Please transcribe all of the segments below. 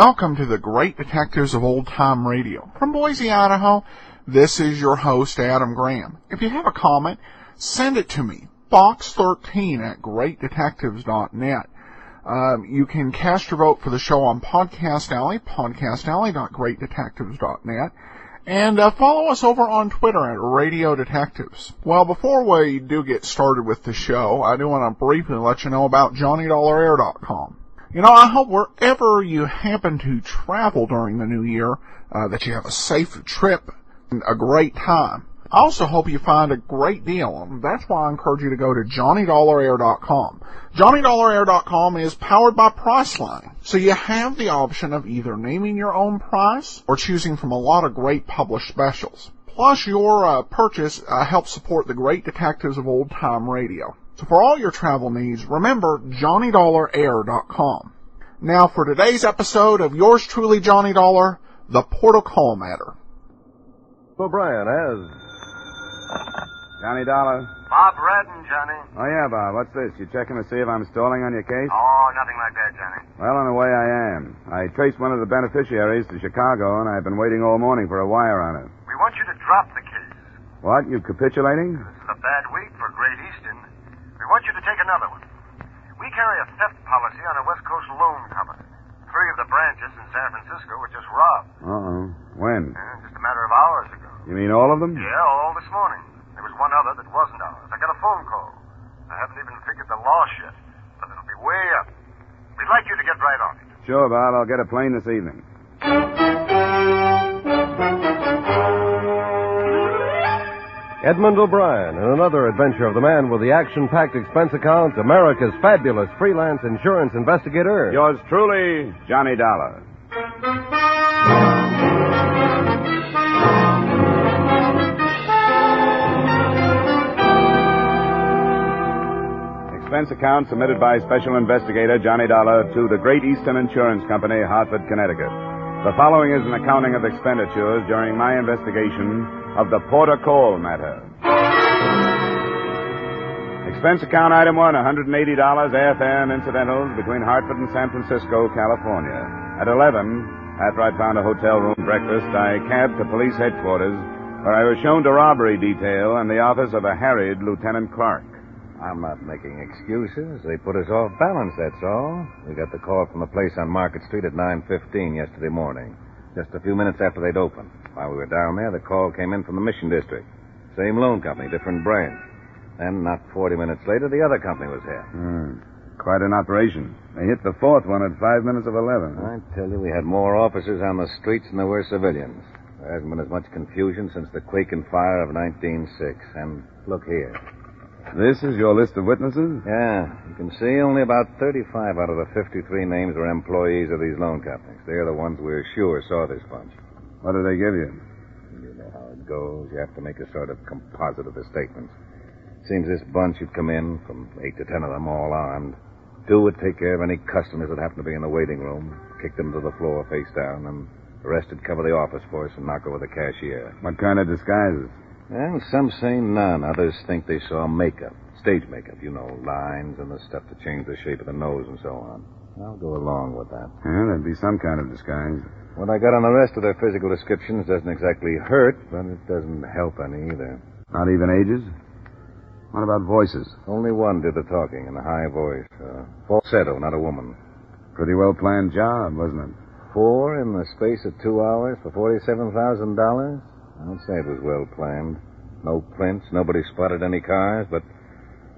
Welcome to the Great Detectives of Old Time Radio. From Boise, Idaho, this is your host, Adam Graham. If you have a comment, send it to me, box13@greatdetectives.net. You can cast your vote for the show on Podcast Alley, podcastalley.greatdetectives.net, and follow us over on Twitter at Radio Detectives. Well, before we do get started with the show, I do want to briefly let you know about JohnnyDollarAir.com. You know, I hope wherever you happen to travel during the new year, that you have a safe trip and a great time. I also hope you find a great deal, and that's why I encourage you to go to JohnnyDollarAir.com. JohnnyDollarAir.com is powered by Priceline, so you have the option of either naming your own price or choosing from a lot of great published specials. Plus, your purchase helps support the Great Detectives of Old Time Radio. So for all your travel needs, remember JohnnyDollarAir.com. Now for today's episode of yours truly, Johnny Dollar, the Protocol Matter. So, Brian, as... Johnny Dollar. Bob Redden, Johnny. Oh, yeah, Bob. What's this? You checking to see if I'm stalling on your case? Oh, nothing like that, Johnny. Well, in a way, I am. I traced one of the beneficiaries to Chicago, and I've been waiting all morning for a wire on it. We want you to drop the case. What? You capitulating? This is a bad week for Great Eastern. We want you to take another one. We carry a theft policy on a West Coast loan company. 3 of the branches in San Francisco were just robbed. Uh-oh. When? Just a matter of hours ago. You mean all of them? Yeah, all this morning. There was one other that wasn't ours. I got a phone call. I haven't even figured the loss yet, but it'll be way up. We'd like you to get right on it. Sure, Bob. I'll get a plane this evening. Edmund O'Brien in another adventure of the man with the action-packed expense account, America's fabulous freelance insurance investigator. Yours truly, Johnny Dollar. Expense account submitted by Special Investigator Johnny Dollar to the Great Eastern Insurance Company, Hartford, Connecticut. The following is an accounting of expenditures during my investigation of the Porter Cole matter. Expense account item 1, $180 airfare and incidentals between Hartford and San Francisco, California. At 11, after I'd found a hotel room breakfast, I cabbed to police headquarters, where I was shown to robbery detail and the office of a harried Lieutenant Clark. I'm not making excuses. They put us off balance, that's all. We got the call from the place on Market Street at 9:15 yesterday morning, just a few minutes after they'd opened. While we were down there, the call came in from the Mission District. Same loan company, different branch. Then, not 40 minutes later, the other company was here. Quite an operation. They hit the fourth one at 5 minutes of 11. I tell you, we had more officers on the streets than there were civilians. There hasn't been as much confusion since the quake and fire of 1906. And look here. This is your list of witnesses? Yeah. You can see only about 35 out of the 53 names are employees of these loan companies. They're the ones we're sure saw this bunch. What did they give you? You know how it goes. You have to make a sort of composite of the statements. Seems this bunch would come in, from 8 to 10 of them, all armed. 2 would take care of any customers that happened to be in the waiting room, kick them to the floor face down, and the rest would cover the office for us and knock over the cashier. What kind of disguises? Well, some say none. Others think they saw makeup. Stage makeup, you know, lines and the stuff to change the shape of the nose and so on. I'll go along with that. Yeah, there'd be some kind of disguise. What I got on the rest of their physical descriptions doesn't exactly hurt, but it doesn't help any either. Not even ages? What about voices? Only one did the talking in a high voice. Falsetto, not a woman. Pretty well planned job, wasn't it? 4 in the space of 2 hours for $47,000? I'd say it was well planned. No prints, nobody spotted any cars, but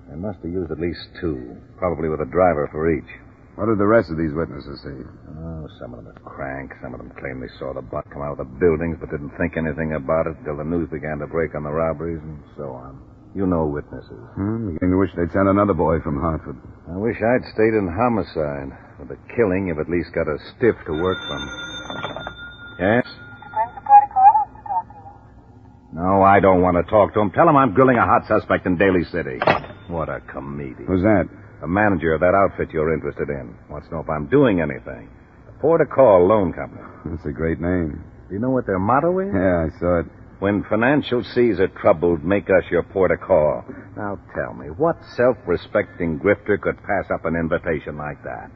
they must have used at least 2, probably with a driver for each. What did the rest of these witnesses see? Oh, some of them are crank. Some of them claim they saw the butt come out of the buildings but didn't think anything about it until the news began to break on the robberies and so on. You know witnesses. Beginning to wish they'd send another boy from Hartford. I wish I'd stayed in homicide. With the killing, you've at least got a stiff to work from. Yes? No, I don't want to talk to him. Tell him I'm grilling a hot suspect in Daly City. What a comedian. Who's that? The manager of that outfit you're interested in. Wants to know if I'm doing anything. The Port of Call Loan Company. That's a great name. Do you know what their motto is? Yeah, I saw it. When financial seas are troubled, make us your port of call. Now tell me, what self-respecting grifter could pass up an invitation like that?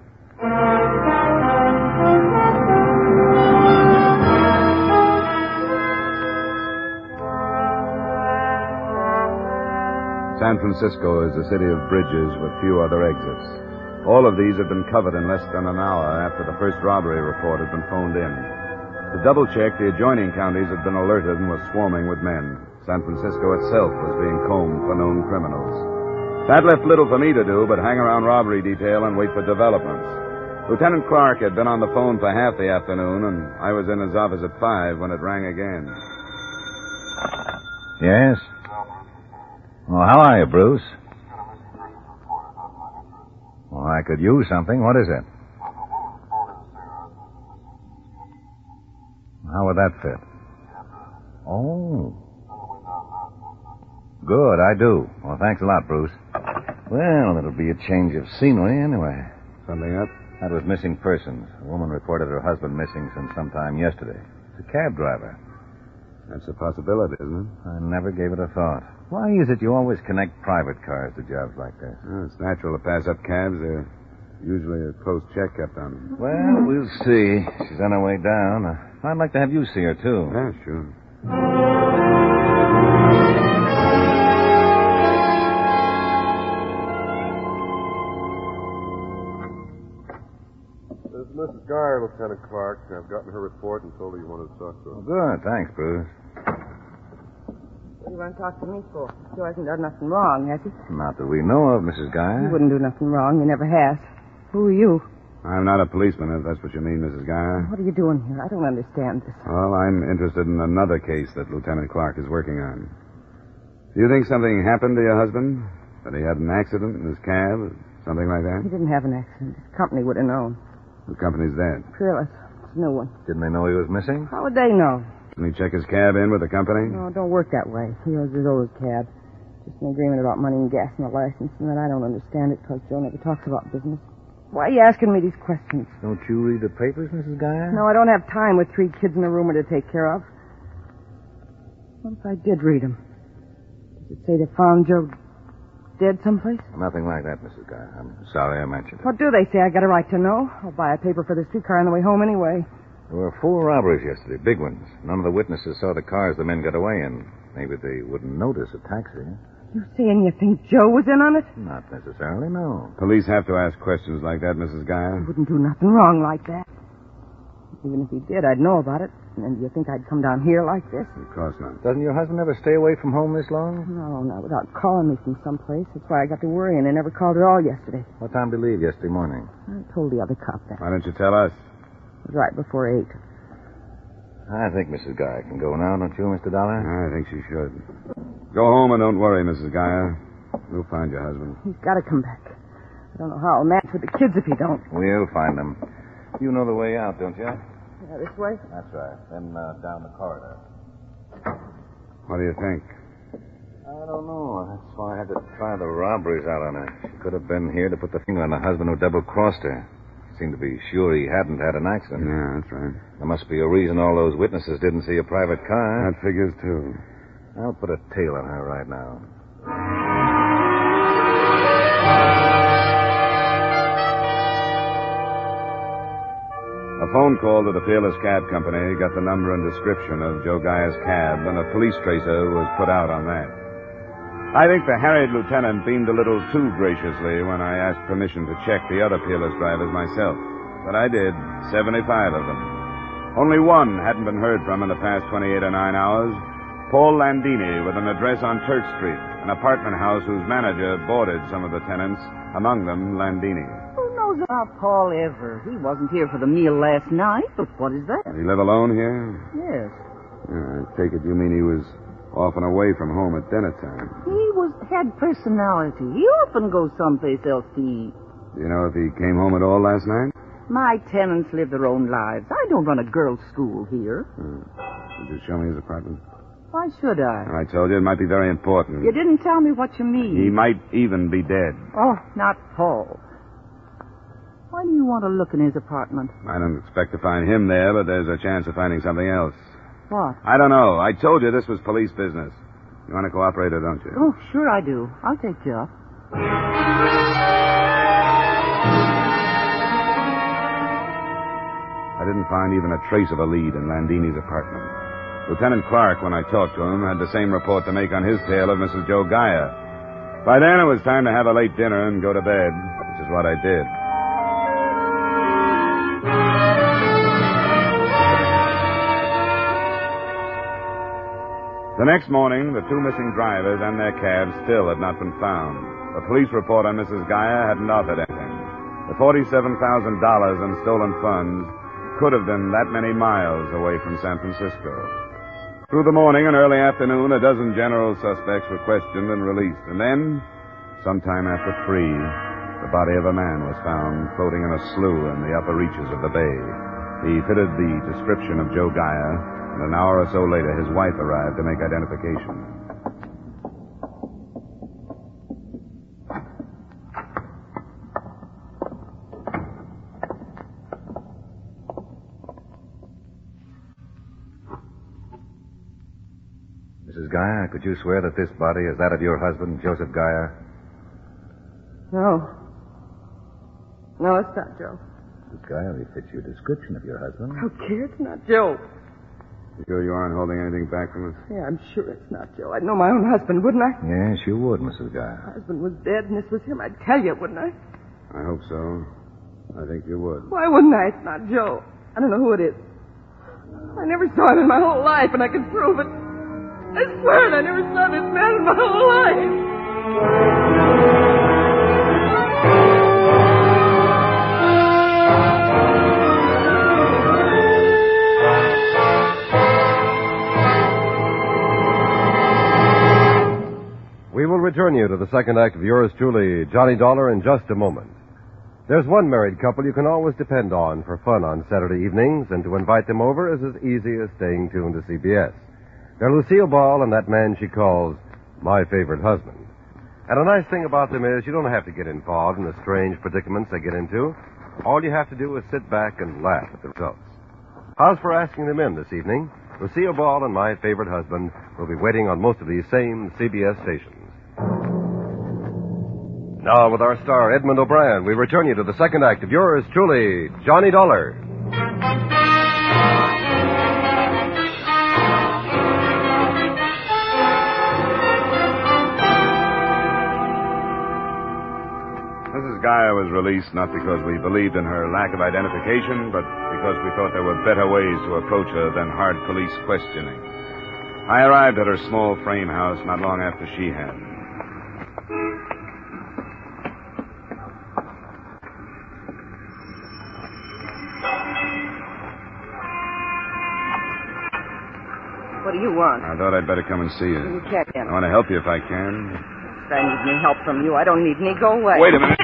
San Francisco is a city of bridges with few other exits. All of these had been covered in less than an hour after the first robbery report had been phoned in. To double-check, the adjoining counties had been alerted and were swarming with men. San Francisco itself was being combed for known criminals. That left little for me to do but hang around robbery detail and wait for developments. Lieutenant Clark had been on the phone for half the afternoon, and I was in his office at 5 when it rang again. Yes? Well, how are you, Bruce? Well, I could use something. What is it? How would that fit? Oh. Good, I do. Well, thanks a lot, Bruce. Well, it'll be a change of scenery anyway. Something up? That was missing persons. A woman reported her husband missing since sometime yesterday. It's a cab driver. That's a possibility, isn't it? I never gave it a thought. Why is it you always connect private cars to jobs like this? Well, it's natural to pass up cabs. There's usually a close check kept on them. Well, we'll see. She's on her way down. I'd like to have you see her, too. Yeah, sure. This is Mrs. Geyer, Lieutenant Clark. I've gotten her report and told her you wanted to talk to her. Well, good. Thanks, Bruce. What do you want to talk to me for? You hasn't done nothing wrong, has he? Not that we know of, Mrs. Geyer. You wouldn't do nothing wrong. You never has. Who are you? I'm not a policeman, if that's what you mean, Mrs. Geyer. What are you doing here? I don't understand this. Well, I'm interested in another case that Lieutenant Clark is working on. Do you think something happened to your husband? That he had an accident in his cab? Or something like that? He didn't have an accident. His company would have known. The company's that. Peerless. It's a new one. Didn't they know he was missing? How would they know? Didn't he check his cab in with the company? No, it don't work that way. He owes his old cab. Just an agreement about money and gas and the license, and then I don't understand it because Joe never talks about business. Why are you asking me these questions? Don't you read the papers, Mrs. Geyer? No, I don't have time with 3 kids in a room to take care of. What if I did read them? Does it say they found Joe dead someplace? Nothing like that, Mrs. Geyer. I'm sorry I mentioned it. What do they say? I got a right to know. I'll buy a paper for the streetcar on the way home anyway. There were 4 robberies yesterday, big ones. None of the witnesses saw the cars the men got away in. Maybe they wouldn't notice a taxi. You saying you think Joe was in on it? Not necessarily, no. Police have to ask questions like that, Mrs. He Geyer. wouldn't do nothing wrong like that. Even if he did, I'd know about it. And do you think I'd come down here like this? Of course not. Doesn't your husband ever stay away from home this long? No, not without calling me from someplace. That's why I got to worrying. I never called at all yesterday. What time did he leave yesterday morning? I told the other cop that. Why don't you tell us? It was right before 8. I think Mrs. Geyer can go now, don't you, Mr. Dollar? I think she should. Go home and don't worry, Mrs. Geyer. We'll find your husband. He's got to come back. I don't know how I'll match with the kids if he don't. We'll find him. You know the way out, don't you? Yeah, this way? That's right. Then down the corridor. What do you think? I don't know. That's why I had to try the robberies out on her. She could have been here to put the finger on the husband who double-crossed her. Seemed to be sure he hadn't had an accident. Yeah, that's right. There must be a reason all those witnesses didn't see a private car. That figures, too. I'll put a tail on her right now. A phone call to the Fearless Cab Company got the number and description of Joe Geyer's cab, and a police tracer was put out on that. I think the harried lieutenant beamed a little too graciously when I asked permission to check the other Fearless drivers myself. But I did, 75 of them. Only one hadn't been heard from in the past 28 or 9 hours. Paul Landini, with an address on Church Street, an apartment house whose manager boarded some of the tenants, among them Landini. Who knows about Paul ever? He wasn't here for the meal last night, but what is that? Did he live alone here? Yes. I take it you mean he was off and away from home at dinner time. He had personality. He often goes someplace else to eat. Do you know if he came home at all last night? My tenants live their own lives. I don't run a girls' school here. Did you show me his apartment? Why should I? I told you it might be very important. You didn't tell me what you mean. He might even be dead. Oh, not Paul. Why do you want to look in his apartment? I don't expect to find him there, but there's a chance of finding something else. What? I don't know. I told you this was police business. You want to cooperate or don't you? Oh, sure I do. I'll take you up. I didn't find even a trace of a lead in Landini's apartment. Lieutenant Clark, when I talked to him, had the same report to make on his tale of Mrs. Joe Geyer. By then, it was time to have a late dinner and go to bed, which is what I did. The next morning, the two missing drivers and their cabs still had not been found. The police report on Mrs. Geyer hadn't offered anything. The $47,000 in stolen funds could have been that many miles away from San Francisco. Through the morning and early afternoon, a dozen general suspects were questioned and released. And then, sometime after 3, the body of a man was found floating in a slough in the upper reaches of the bay. He fitted the description of Joe Geyer, and an hour or so later, his wife arrived to make identification. Mrs. Geyer, could you swear that this body is that of your husband, Joseph Geyer? No. No, it's not Joe. Mrs. Geyer, he fits your description of your husband. Okay, it's not Joe. You sure you aren't holding anything back from us? Yeah, I'm sure it's not Joe. I'd know my own husband, wouldn't I? Yes, you would, Mrs. Geyer. My husband was dead and this was him. I'd tell you, wouldn't I? I hope so. I think you would. Why wouldn't I? It's not Joe. I don't know who it is. I never saw him in my whole life, and I can prove it. I swear I never saw this man in my whole life. We will return you to the second act of yours truly, Johnny Dollar, in just a moment. There's one married couple you can always depend on for fun on Saturday evenings, and to invite them over is as easy as staying tuned to CBS. They're Lucille Ball and that man she calls my favorite husband. And a nice thing about them is you don't have to get involved in the strange predicaments they get into. All you have to do is sit back and laugh at the results. How's for asking them in this evening? Lucille Ball and my favorite husband will be waiting on most of these same CBS stations. Now, with our star, Edmund O'Brien, we return you to the second act of yours truly, Johnny Dollar. Mrs. Geyer was released not because we believed in her lack of identification, but because we thought there were better ways to approach her than hard police questioning. I arrived at her small frame house not long after she had. What do you want? I thought I'd better come and see you. You can't I in. want to help you if I can. I need any help from you. I don't need any. Go away. Wait a minute.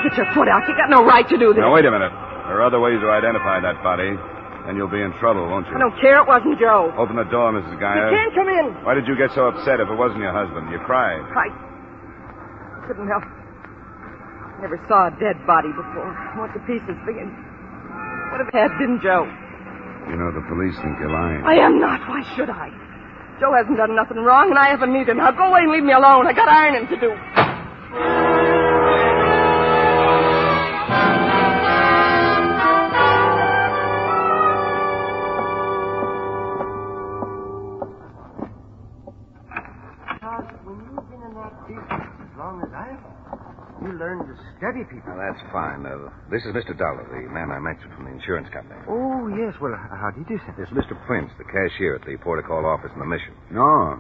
Get your foot out. You got no right to do this. Now, wait a minute. There are other ways to identify that body, and you'll be in trouble, won't you? I don't care. It wasn't Joe. Open the door, Mrs. Geyer. You can't come in. Why did you get so upset if it wasn't your husband? You cried. I couldn't help. Never saw a dead body before. I went to pieces thinking, what if it had been Joe? You know, the police think you're lying. I am not. Why should I? Joe hasn't done nothing wrong, and I haven't either. Now go away and leave me alone. I got ironing to do. When you've been in that business as long as I have, you learn to study people. Now, that's fine. This is Mr. Dollar, the man I mentioned from the insurance company. Oh, yes. Well, how do you do, sir? This is Mr. Prince, the cashier at the Port of Call office in the Mission. No.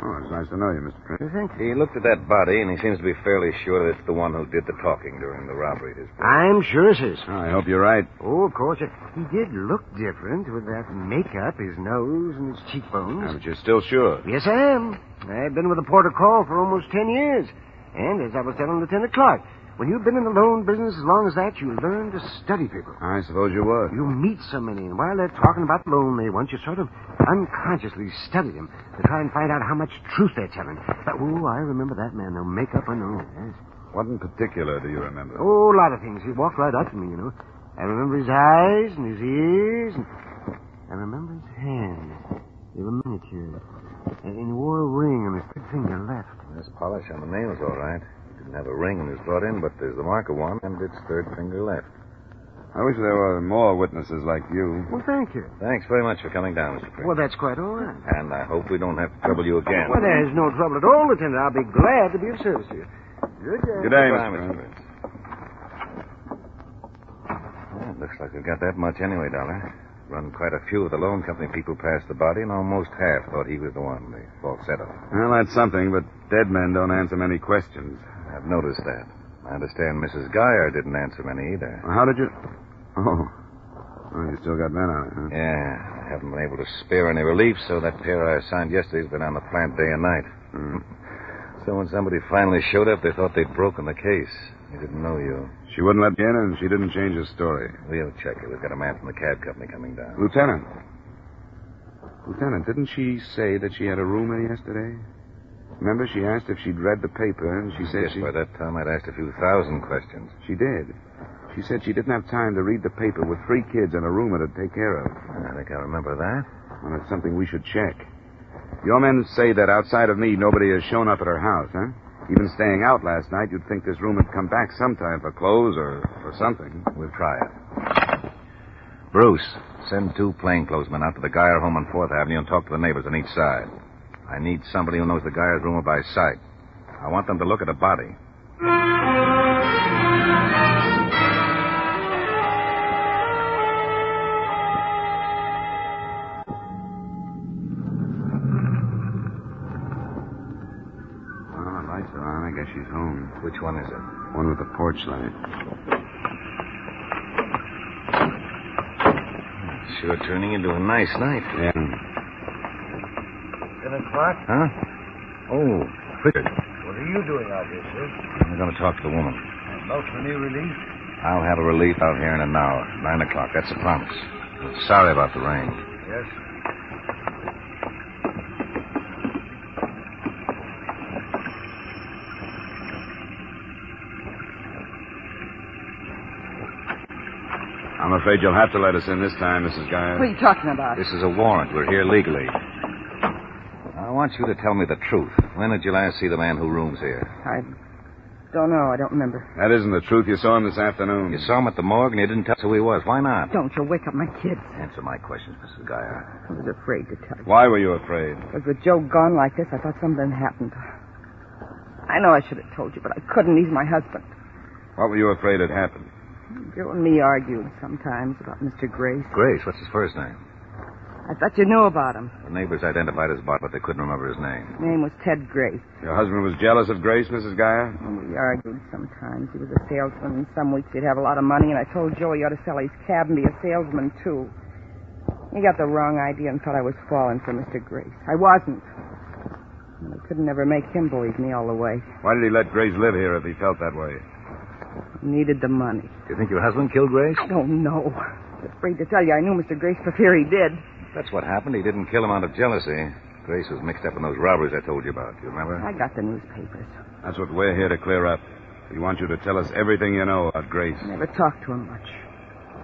Oh, it's nice to know you, Mr. Prince. Thank you. He looked at that body, and he seems to be fairly sure that it's the one who did the talking during the robbery at his place. I'm sure, sir. Oh, I hope you're right. Oh, of course. He did look different with that makeup, his nose and his cheekbones. But you're still sure. Yes, I am. I've been with the Port of Call for almost 10 years. And as I was telling Lieutenant Clark, when you've been in the loan business as long as that, you learn to study people. I suppose you would. You meet so many, and while they're talking about the loan they want, you sort of unconsciously study them to try and find out how much truth they're telling. I remember that man, no makeup or no. Yes. What in particular do you remember? Oh, a lot of things. He walked right up to me, you know. I remember his eyes and his ears, and I remember his hands. They were miniature. And he wore a ring on his big finger left. There's polish on the nails, all right. He didn't have a ring when he was brought in, but there's the mark of one, and it's third finger left. I wish there were more witnesses like you. Well, thank you. Thanks very much for coming down, Mr. Prince. Well, that's quite all right. And I hope we don't have to trouble you again. Well, there's no trouble at all, Lieutenant. I'll be glad to be of service to you. Good day. Good day, Goodbye, Mr. Prince. Prince. Well, looks like we've got that much anyway, Dollar. Run quite a few of the loan company people past the body, and almost half thought he was the one, the falsetto. Well, that's something, but dead men don't answer many questions. I've noticed that. I understand Mrs. Geyer didn't answer many either. Well, how did you... Oh, you still got men on it, huh? Yeah, I haven't been able to spare any relief, so that pair I assigned yesterday's been on the plant day and night. So when somebody finally showed up, they thought they'd broken the case. They didn't know you. She wouldn't let me in, and she didn't change her story. We'll check it. We've got a man from the cab company coming down. Lieutenant, didn't she say that she had a roomer yesterday? Remember, she asked if she'd read the paper, and she said By that time, I'd asked a few thousand questions. She did. She said she didn't have time to read the paper with 3 kids and a roomer to take care of. I think I remember that. Well, it's something we should check. Your men say that outside of me, nobody has shown up at her house, huh? Even staying out last night, you'd think this room would come back sometime for clothes or something. We'll try it. Bruce, send 2 plainclothesmen out to the Geyer home on 4th Avenue and talk to the neighbors on each side. I need somebody who knows the Geyer's roomer by sight. I want them to look at a body. I guess she's home. Which one is it? One with the porch light. Sure turning into a nice night. Yeah. 10 o'clock? Huh? Oh, Richard. What are you doing out here, sir? I'm going to talk to the woman. About for me relief? I'll have a relief out here in an hour. 9 o'clock. That's a promise. I'm sorry about the rain. Yes. I'm afraid you'll have to let us in this time, Mrs. Geyer. What are you talking about? This is a warrant. We're here legally. I want you to tell me the truth. When did you last see the man who rooms here? I don't know. I don't remember. That isn't the truth. You saw him this afternoon. You saw him at the morgue and you didn't tell us who he was. Why not? Don't you wake up my kids. Answer my questions, Mrs. Geyer. I was afraid to tell you. Why were you afraid? Because with Joe gone like this, I thought something happened. I know I should have told you, but I couldn't. He's my husband. What were you afraid had happened? Joe and me argued sometimes about Mr. Grace. Grace, what's his first name? I thought you knew about him. The neighbors identified his body, but they couldn't remember his name. His name was Ted Grace. Your husband was jealous of Grace, Mrs. Geyer? We argued sometimes. He was a salesman, and some weeks he'd have a lot of money, and I told Joe he ought to sell his cab and be a salesman, too. He got the wrong idea and thought I was falling for Mr. Grace. I wasn't. And I couldn't ever make him believe me all the way. Why did he let Grace live here if he felt that way? He needed the money. Do you think your husband killed Grace? I don't know. I was afraid to tell you I knew Mr. Grace for fear he did. That's what happened. He didn't kill him out of jealousy. Grace was mixed up in those robberies I told you about. Do you remember? I got the newspapers. That's what we're here to clear up. We want you to tell us everything you know about Grace. I never talked to him much.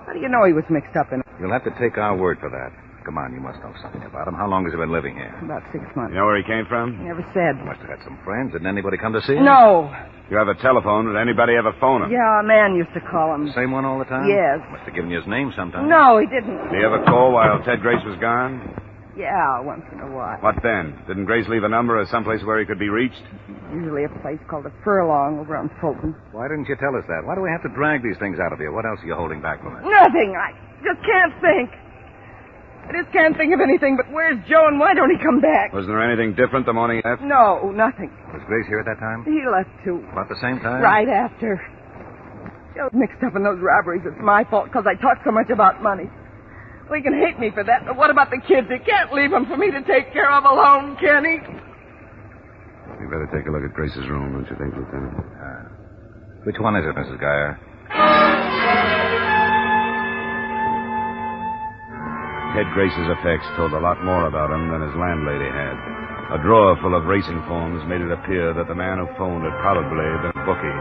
How do you know he was mixed up in it? You'll have to take our word for that. Come on, you must know something about him. How long has he been living here? About 6 months. You know where he came from? He never said. He must have had some friends. Didn't anybody come to see him? No. You have a telephone. Did anybody ever phone him? Yeah, a man used to call him. The same one all the time? Yes. Must have given you his name sometime. No, he didn't. Did he ever call while Ted Grace was gone? Yeah, once in a while. What then? Didn't Grace leave a number or someplace where he could be reached? Usually a place called the Furlong over on Fulton. Why didn't you tell us that? Why do we have to drag these things out of you? What else are you holding back from us? Nothing. I just can't think. I just can't think of anything, but where's Joe and why don't he come back? Was there anything different the morning he left? No, nothing. Was Grace here at that time? He left too. About the same time? Right after. Joe's mixed up in those robberies. It's my fault because I talk so much about money. Well, he can hate me for that, but what about the kids? He can't leave them for me to take care of alone, can he? We better take a look at Grace's room, don't you think, Lieutenant? Which one is it, Mrs. Geyer? Ted Grace's effects told a lot more about him than his landlady had. A drawer full of racing forms made it appear that the man who phoned had probably been a bookie.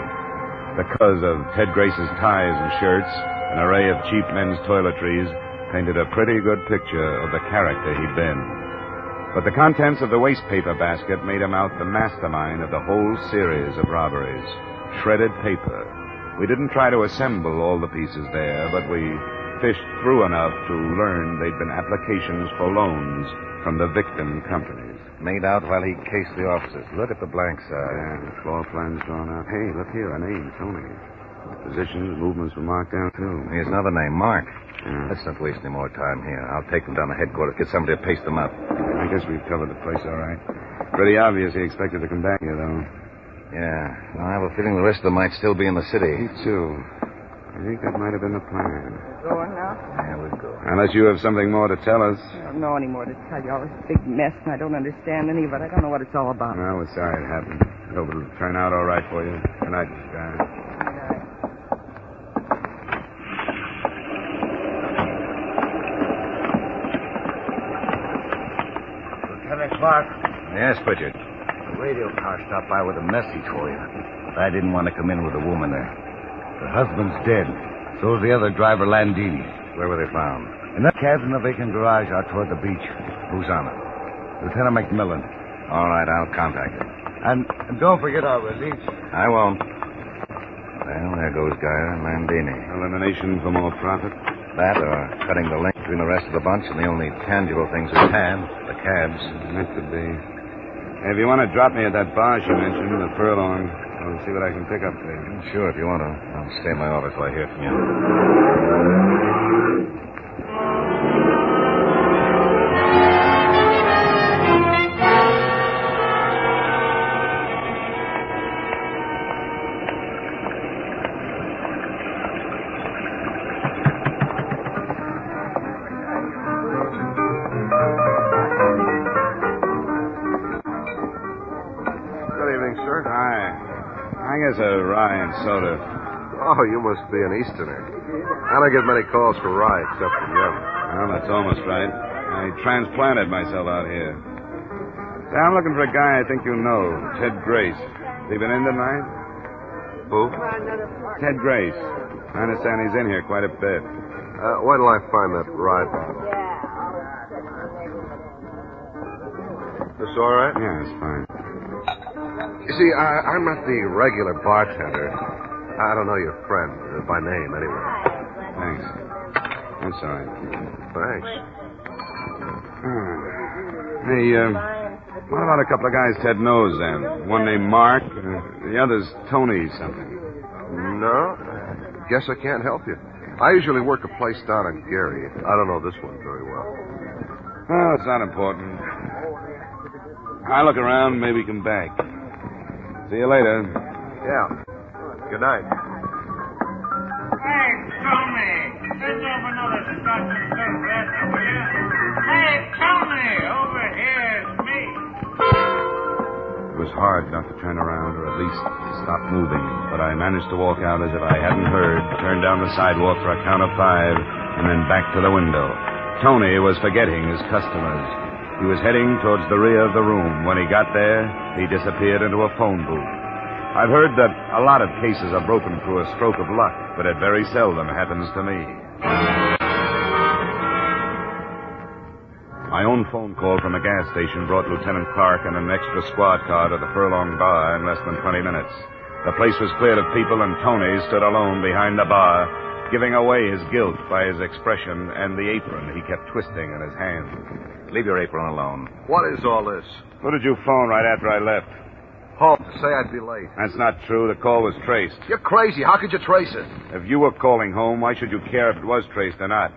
Because of Ted Grace's ties and shirts, an array of cheap men's toiletries painted a pretty good picture of the character he'd been. But the contents of the wastepaper basket made him out the mastermind of the whole series of robberies. Shredded paper, We didn't try to assemble all the pieces there, but we fished through enough to learn they'd been applications for loans from the victim companies. Made out while he cased the offices. Look at the blank side. Yeah, floor plans drawn out. Hey, look here, a name, Tony. Positions, movements were marked down, too. Here's another name, Mark. Yeah. Let's not waste any more time here. I'll take them down to headquarters, get somebody to paste them up. I guess we've covered the place all right. Pretty obvious he expected to come back here, though. Yeah. Well, I have a feeling the rest of them might still be in the city. Me, too. I think that might have been the plan. Going now? Yeah, we'll go. Unless you have something more to tell us. I don't know any more to tell you. All this big mess, and I don't understand any of it. I don't know what it's all about. Well, we're sorry it happened. Hope it'll turn out all right for you. Good night, Miss Guy. Lieutenant Clark, Yes, Pritchard. the radio car stopped by with a message for you. But I didn't want to come in with a woman there. Her husband's dead. So is the other driver, Landini. Where were they found? In that cab in the vacant garage out toward the beach. Who's on it? Lieutenant McMillan. All right, I'll contact him. And don't forget our release. I won't. Well, there goes Geyer and Landini. Elimination for more profit. That or cutting the link between the rest of the bunch and the only tangible things we have, the cabs. That could be. Hey, if you want to drop me at that bar she mentioned, the Furlong, I'll see what I can pick up there. Sure, if you want to. I'll stay in my office till I hear from you. I guess a rye and soda. Oh, you must be an Easterner. I don't get many calls for rye except from you. Well, that's almost right. I transplanted myself out here. Say, I'm looking for a guy I think you know, Ted Grace. Has he been in tonight? Who? Ted Grace. I understand he's in here quite a bit. Where till I find that rye bottle? This all right? Yeah, it's fine. You see, I'm not the regular bartender. I don't know your friend, by name, anyway. Thanks. That's all right. Thanks. Hey, what about a couple of guys Ted knows, then? One named Mark, the other's Tony something. No, guess I can't help you. I usually work a place down in Gary. I don't know this one very well. Oh, it's not important. I'll look around, maybe come back. See you later. Yeah. Good night. Hey, Tony, send over another Scotch and soda, will you? Hey, Tony, over here, it's me. It was hard not to turn around, or at least stop moving, but I managed to walk out as if I hadn't heard, turn down the sidewalk for a count of 5, and then back to the window. Tony was forgetting his customers. He was heading towards the rear of the room. When he got there, he disappeared into a phone booth. I've heard that a lot of cases are broken through a stroke of luck, but it very seldom happens to me. My own phone call from a gas station brought Lieutenant Clark and an extra squad car to the Furlong Bar in less than 20 minutes. The place was cleared of people, and Tony stood alone behind the bar, giving away his guilt by his expression and the apron he kept twisting in his hand. Leave your apron alone. What is all this? Who did you phone right after I left? Home to say I'd be late. That's not true. The call was traced. You're crazy. How could you trace it? If you were calling home, why should you care if it was traced or not?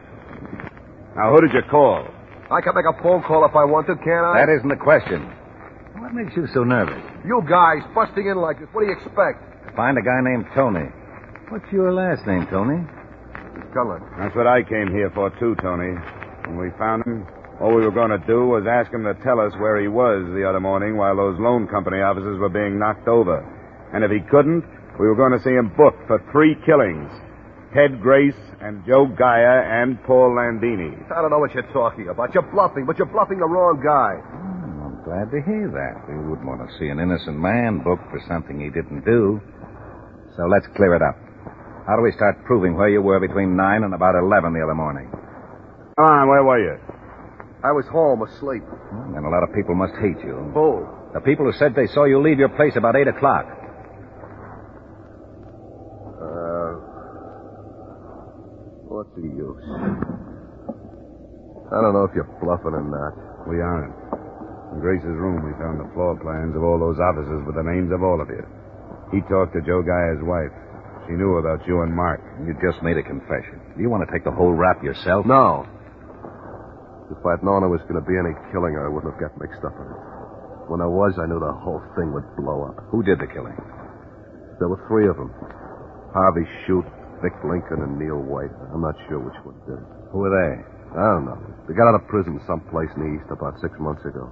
Now, who did you call? I can make a phone call if I want to, can't I? That isn't the question. What makes you so nervous? You guys busting in like this. What do you expect? Find a guy named Tony. What's your last name, Tony? Cullen. That's what I came here for, too, Tony. When we found him, all we were going to do was ask him to tell us where he was the other morning while those loan company officers were being knocked over. And if he couldn't, we were going to see him booked for 3 killings. Ted Grace and Joe Geyer and Paul Landini. I don't know what you're talking about. You're bluffing, but you're bluffing the wrong guy. I'm glad to hear that. We wouldn't want to see an innocent man booked for something he didn't do. So let's clear it up. How do we start proving where you were between 9 and about 11 the other morning? Come on, where were you? I was home asleep. And a lot of people must hate you. Who? The people who said they saw you leave your place about 8 o'clock. the use? I don't know if you're bluffing or not. We aren't. In Grace's room, we found the floor plans of all those offices with the names of all of you. He talked to Joe Guy's wife. She knew about you and Mark. You just made a confession. Do you want to take the whole rap yourself? No. If I'd known there was going to be any killing, I wouldn't have got mixed up in it. When there was, I knew the whole thing would blow up. Who did the killing? There were three of them. Harvey Shute, Vic Lincoln, and Neil White. I'm not sure which one did it. Who are they? I don't know. They got out of prison someplace in the East about 6 months ago.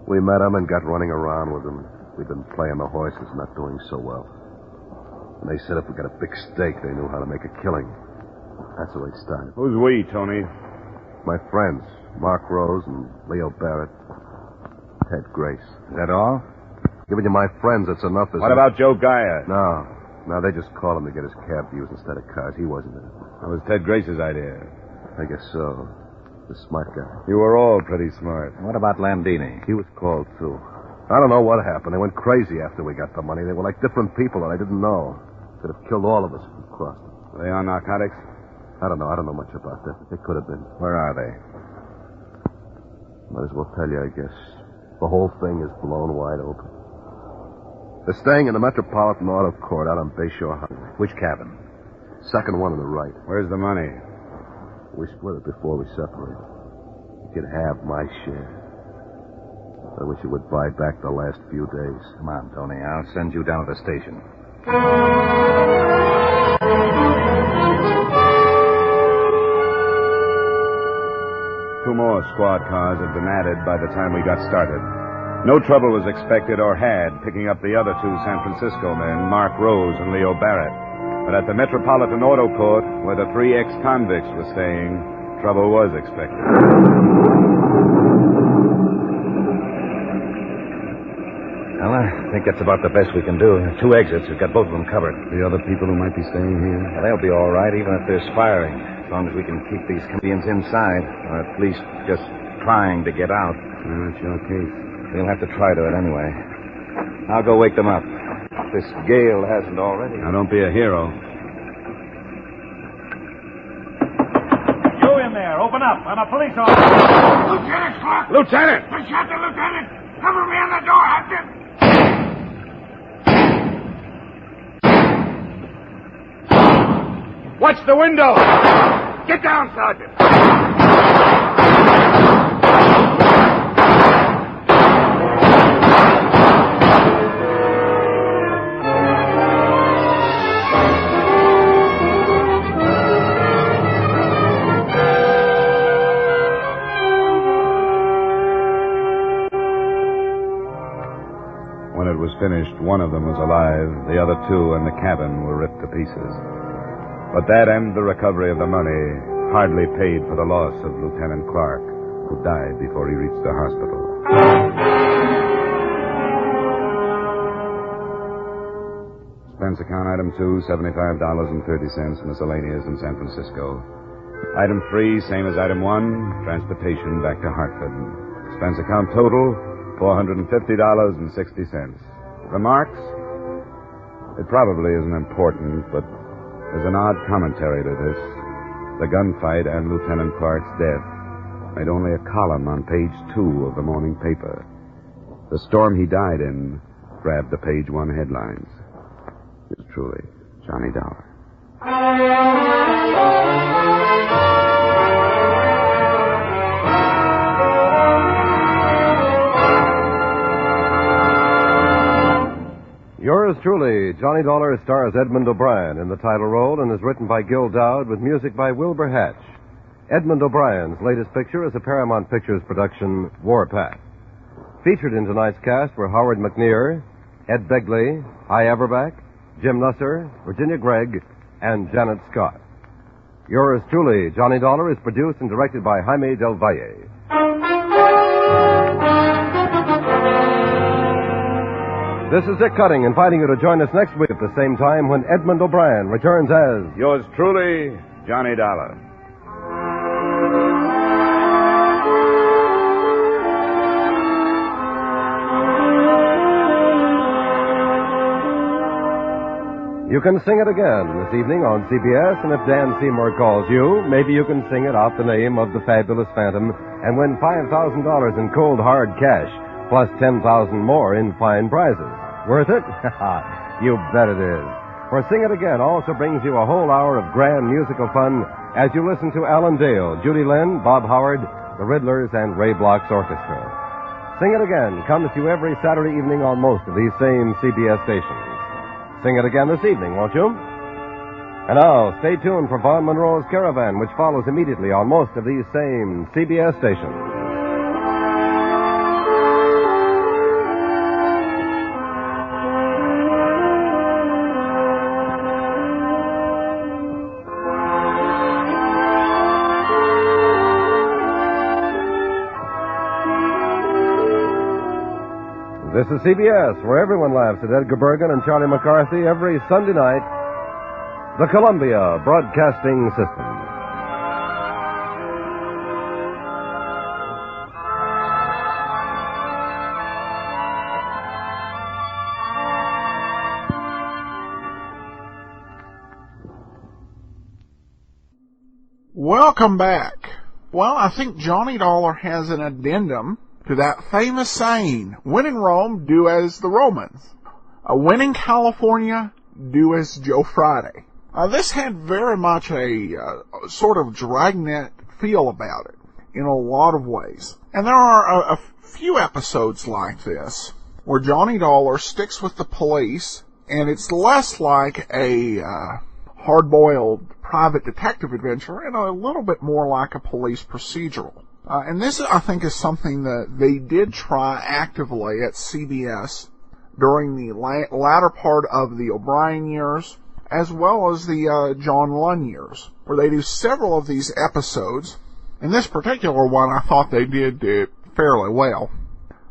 We met them and got running around with them. We'd been playing the horses, not doing so well. And they said if we got a big stake, they knew how to make a killing. That's how they started. Who's we, Tony? My friends, Mark Rose and Leo Barrett. Ted Grace. Is that all? Giving you my friends, that's enough. What about Joe Geyer? No, they just called him to get his cab used instead of cars. He wasn't in it. That was Ted Grace's idea. I guess so. The smart guy. You were all pretty smart. What about Landini? He was called, too. I don't know what happened. They went crazy after we got the money. They were like different people that I didn't know. Could have killed all of us if we crossed them. Were they on narcotics? I don't know. I don't know much about that. They could have been. Where are they? Might as well tell you, I guess. The whole thing is blown wide open. They're staying in the Metropolitan Auto Court out on Bayshore Highway. Which cabin? Second one on the right. Where's the money? We split it before we separated. You could have my share. I wish you would buy back the last few days. Come on, Tony. I'll send you down to the station. Two more squad cars had been added by the time we got started. No trouble was expected or had picking up the other two San Francisco men, Mark Rose and Leo Barrett. But at the Metropolitan Auto Court, where the three ex-convicts were staying, trouble was expected. Well, I think that's about the best we can do. Two exits. We've got both of them covered. The other people who might be staying here? Well, they'll be all right, even if there's firing. As long as we can keep these Canadians inside, or at least just trying to get out. That's your case. We'll have to try to it anyway. I'll go wake them up. If this gale hasn't already. Now, don't be a hero. You in there. Open up. I'm a police officer. Lieutenant Clark! Lieutenant! I shot the lieutenant! Cover me on the door, Hudson! Watch the window! Get down, Sergeant! When it was finished, one of them was alive. The other two in the cabin were ripped to pieces. But that and the recovery of the money hardly paid for the loss of Lieutenant Clark, who died before he reached the hospital. Expense account item 2, $75.30, miscellaneous in San Francisco. Item 3, same as item 1, transportation back to Hartford. Expense account total, $450.60. Remarks? It probably isn't important, but there's an odd commentary to this. The gunfight and Lieutenant Clark's death made only a column on page 2 of the morning paper. The storm he died in grabbed the page 1 headlines. Yours truly, Johnny Dollar. Yours truly, Johnny Dollar, stars Edmund O'Brien in the title role and is written by Gil Dowd with music by Wilbur Hatch. Edmund O'Brien's latest picture is a Paramount Pictures production, Warpath. Featured in tonight's cast were Howard McNear, Ed Begley, Hy Averback, Jim Nusser, Virginia Gregg, and Janet Scott. Yours truly, Johnny Dollar, is produced and directed by Jaime Del Valle. This is Dick Cutting, inviting you to join us next week at the same time when Edmund O'Brien returns as... Yours truly, Johnny Dollar. You can sing it again this evening on CBS, and if Dan Seymour calls you, maybe you can sing it out the name of the fabulous Phantom and win $5,000 in cold, hard cash, plus $10,000 more in fine prizes. Worth it? You bet it is. For Sing It Again also brings you a whole hour of grand musical fun as you listen to Alan Dale, Judy Lynn, Bob Howard, the Riddlers, and Ray Bloch's orchestra. Sing It Again comes to you every Saturday evening on most of these same CBS stations. Sing it again this evening, won't you? And now, stay tuned for Vaughn Monroe's Caravan, which follows immediately on most of these same CBS stations. This is CBS, where everyone laughs at Edgar Bergen and Charlie McCarthy every Sunday night. The Columbia Broadcasting System. Welcome back. Well, I think Johnny Dollar has an addendum to that famous saying, when in Rome, do as the Romans. When in California, do as Joe Friday. This had very much a sort of dragnet feel about it in a lot of ways. And there are a few episodes like this where Johnny Dollar sticks with the police, and it's less like a hard-boiled private detective adventure and a little bit more like a police procedural. And this, I think, is something that they did try actively at CBS during the latter part of the O'Brien years, as well as the John Lunn years, where they do several of these episodes. In this particular one, I thought they did it fairly well.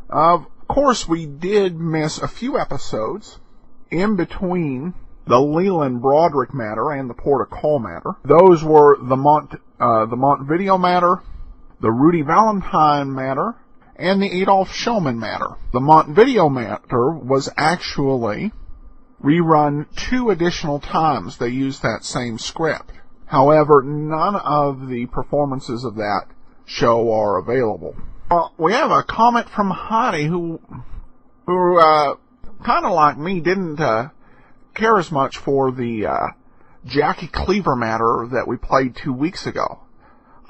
Of course, we did miss a few episodes in between the Leland Broderick matter and the Porta Call matter. Those were the Montevideo matter, the Rudy Valentine matter, and the Adolf Shulman matter. The Montevideo matter was actually rerun 2 additional times. They used that same script. However, none of the performances of that show are available. We have a comment from Heidi who kind of like me, didn't care as much for the Jackie Cleaver matter that we played 2 weeks ago.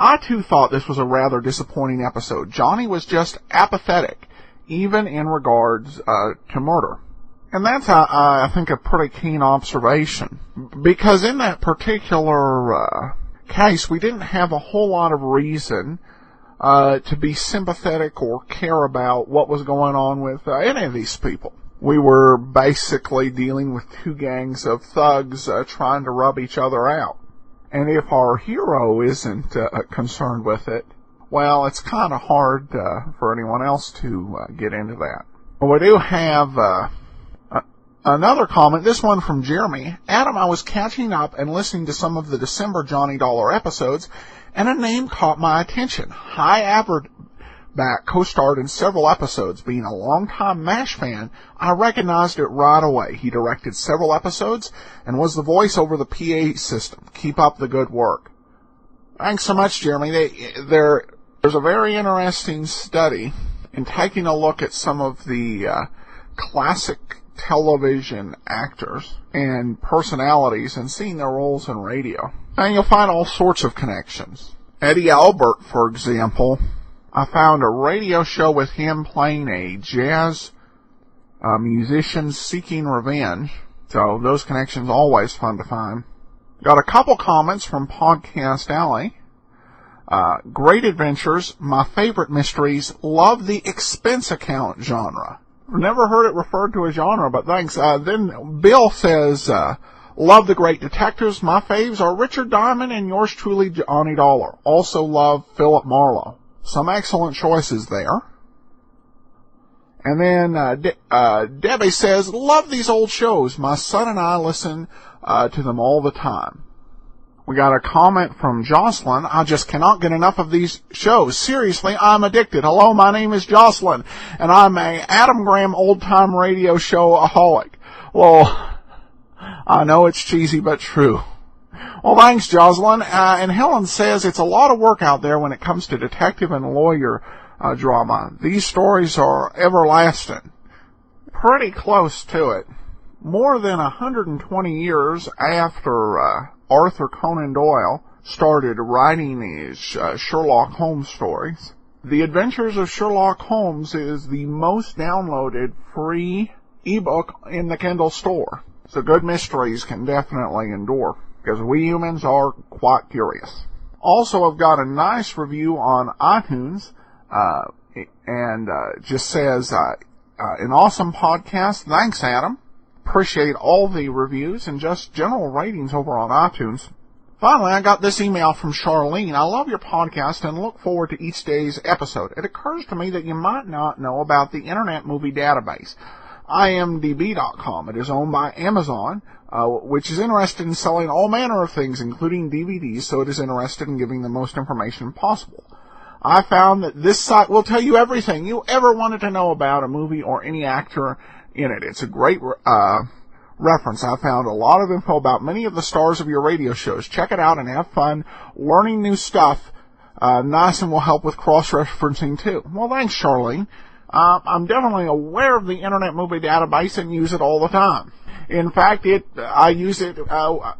I, too, thought this was a rather disappointing episode. Johnny was just apathetic, even in regards to murder. And that's, I think, a pretty keen observation. Because in that particular case, we didn't have a whole lot of reason to be sympathetic or care about what was going on with any of these people. We were basically dealing with 2 gangs of thugs trying to rub each other out. And if our hero isn't concerned with it, well, it's kind of hard for anyone else to get into that. Well, we do have another comment, this one from Jeremy. Adam, I was catching up and listening to some of the December Johnny Dollar episodes, and a name caught my attention. Hy Averback co-starred in several episodes. Being a longtime MASH fan, I recognized it right away. He directed several episodes and was the voice over the PA system. Keep up the good work. Thanks so much, Jeremy. There's a very interesting study in taking a look at some of the classic television actors and personalities and seeing their roles in radio. And you'll find all sorts of connections. Eddie Albert, for example, I found a radio show with him playing a jazz musician seeking revenge. So those connections always fun to find. Got a couple comments from Podcast Alley. Great adventures, my favorite mysteries, love the expense account genre. Never heard it referred to as genre, but thanks. Then Bill says, love the great detectives. My faves are Richard Diamond and yours truly, Johnny Dollar. Also love Philip Marlowe. Some excellent choices there. And then Debbie says, love these old shows. My son and I listen to them all the time. We got a comment from Jocelyn. I just cannot get enough of these shows. Seriously, I'm addicted. Hello, my name is Jocelyn, and I'm a Adam Graham old-time radio show-aholic. Well, I know it's cheesy, but true. Well, thanks, Jocelyn. And Helen says it's a lot of work out there when it comes to detective and lawyer drama. These stories are everlasting. Pretty close to it. More than 120 years after Arthur Conan Doyle started writing his Sherlock Holmes stories, The Adventures of Sherlock Holmes is the most downloaded free ebook in the Kindle store. So good mysteries can definitely endure, because we humans are quite curious. Also, I've got a nice review on iTunes, and just says, an awesome podcast. Thanks, Adam. Appreciate all the reviews and just general ratings over on iTunes. Finally, I got this email from Charlene. I love your podcast and look forward to each day's episode. It occurs to me that you might not know about the Internet Movie Database, IMDb.com. It is owned by Amazon, which is interested in selling all manner of things, including DVDs, so it is interested in giving the most information possible. I found that this site will tell you everything you ever wanted to know about a movie or any actor in it. It's a great reference. I found a lot of info about many of the stars of your radio shows. Check it out and have fun learning new stuff. Nice, and will help with cross-referencing too. Well, thanks, Charlene. I'm definitely aware of the Internet Movie Database and use it all the time. In fact, I use it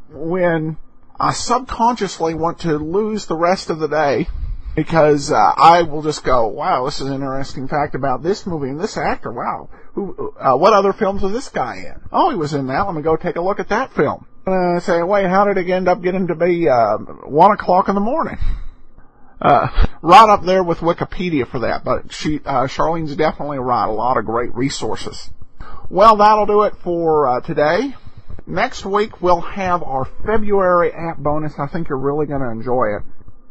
when I subconsciously want to lose the rest of the day, because I will just go, wow, this is an interesting fact about this movie and this actor. Wow, what other films was this guy in? Oh, he was in that. Let me go take a look at that film. Say, wait, how did it end up getting to be 1 o'clock in the morning? Right up there with Wikipedia for that, but Charlene's definitely right. A lot of great resources. Well, that'll do it for today. Next week, we'll have our February app bonus. I think you're really going to enjoy it.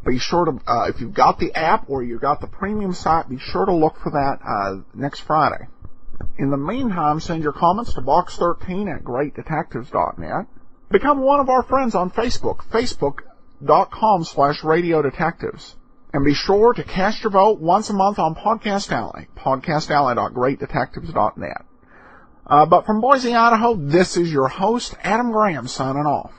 Be sure to, if you've got the app or you've got the premium site, be sure to look for that next Friday. In the meantime, send your comments to box13@greatdetectives.net. Become one of our friends on Facebook, facebook.com/radiodetectives. And be sure to cast your vote once a month on Podcast Alley, podcastalley.greatdetectives.net. But from Boise, Idaho, this is your host, Adam Graham, signing off.